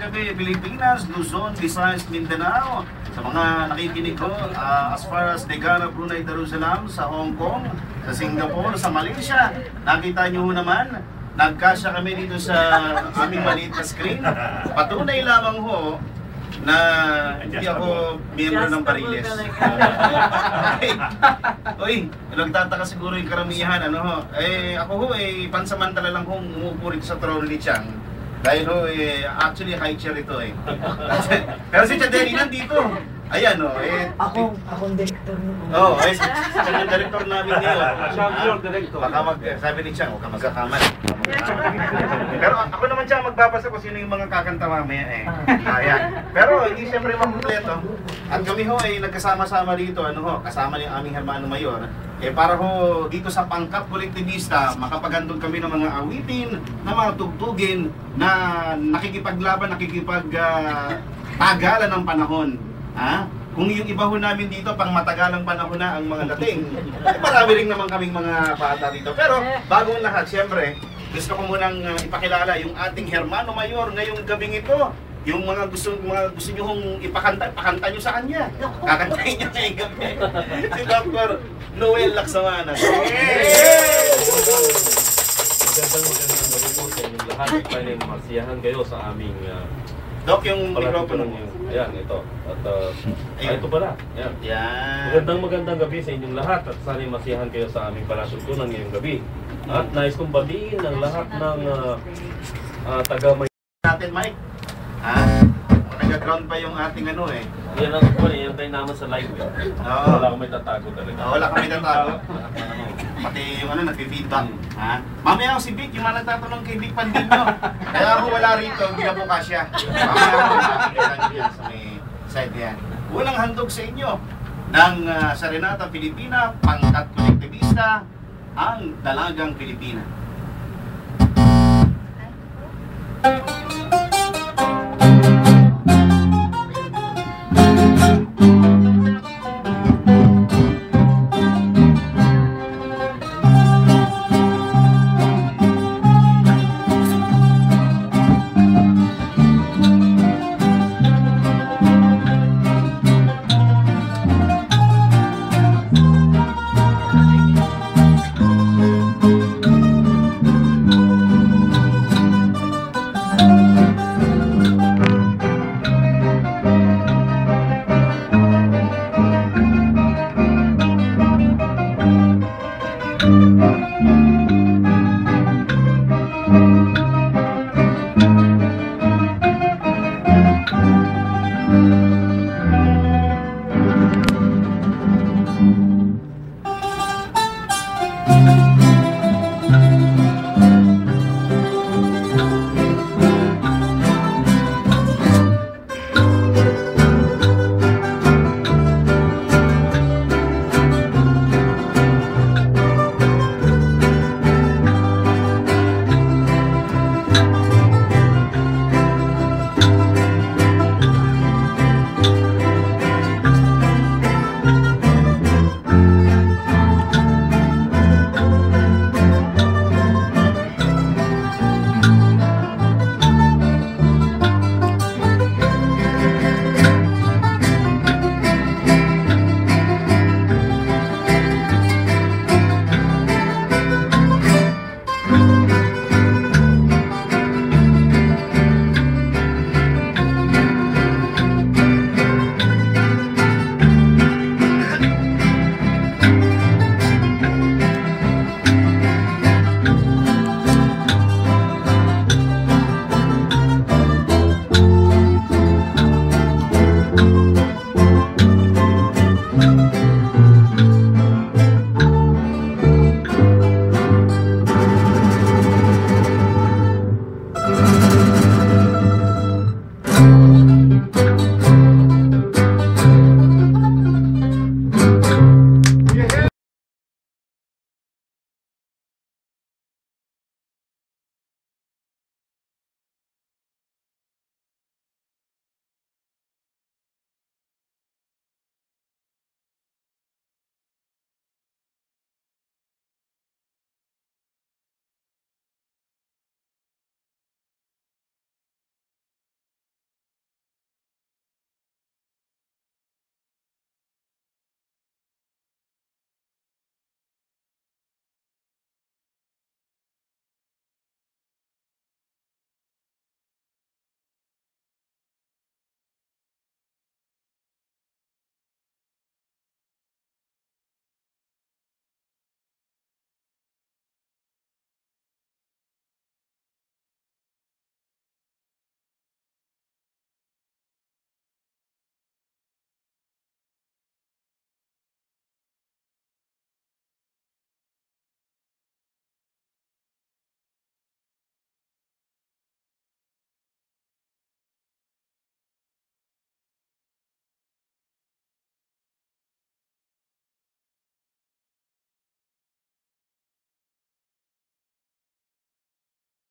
gabi Pilipinas, Luzon, Visayas, Mindanao. Sa mga nakikinig ko, as far as Negara, Brunei, Darussalam, sa Hong Kong, sa Singapore, sa Malaysia. Nakita nyo naman, nagkasya kami dito sa aming maliit na screen. Patunay lamang ho na hindi ako miyembro ng Pariles. Uy, nagtataka siguro yung karamihan, ano ho. Ako ho, pansamantala lang kong umupo rito sa trono ni Chang. Dahil ho, actually high chair ito eh. Pero si Chaderi nandito. Ayan o, Akong director mo. siya yung director namin ngayon. Siya ang director. Baka sabi ni Chang, huwag ka magkakamali. Pero ako naman siya magbabasa kung sino yung mga kakanta mamaya eh. Ayan. Pero hindi siyempre makumpleto. At kami ho ay nagkasama-sama dito, kasama ni aming Hermano Mayor. Para ho dito sa Pangkat Kolektivista, makapagandog kami ng mga awitin, ng mga tugtugin na nakikipaglaban, tagalan ng panahon. Kung yung iba ho namin dito, pang matagalang panahon na ang mga dating, marami rin naman kaming mga bata dito. Pero bagong lahat, siyempre, gusto ko munang ipakilala yung ating Hermano Mayor ngayong gabing ito. Yung mga gusto nyo hong ipakanta nyo sa kanya. Kakantahin nyo ngayong gabi. Si Dr. Noel Laksamana. Magandang gabi po sa inyong lahat. Masiyahan kayo sa aming Dok, yung mikropono mo. Ayan, ito. At ito pala. Ayan. Magandang gabi sa inyong lahat at sana'y masiyahan kayo sa aming palasyuntunan ngayong gabi. At nais kong batiin ang lahat ng taga-may... Natin, Mike. Nag-ground pa yung ating Yan ang po, yan tayo naman sa live. Wala kami tatago talaga. Wala kami tatago. Pati yung nag-feedback. Mamaya ako si Vic, yung mga nagtatanong kay Vic Pandino. Kaya ako wala rito, hindi na po kasya. Mamaya ako makikita nyo yan sa may side yan. Unang handog sa inyo ng Serenata Pilipina, Pangkat Kolektivista, ang Dalagang Pilipina.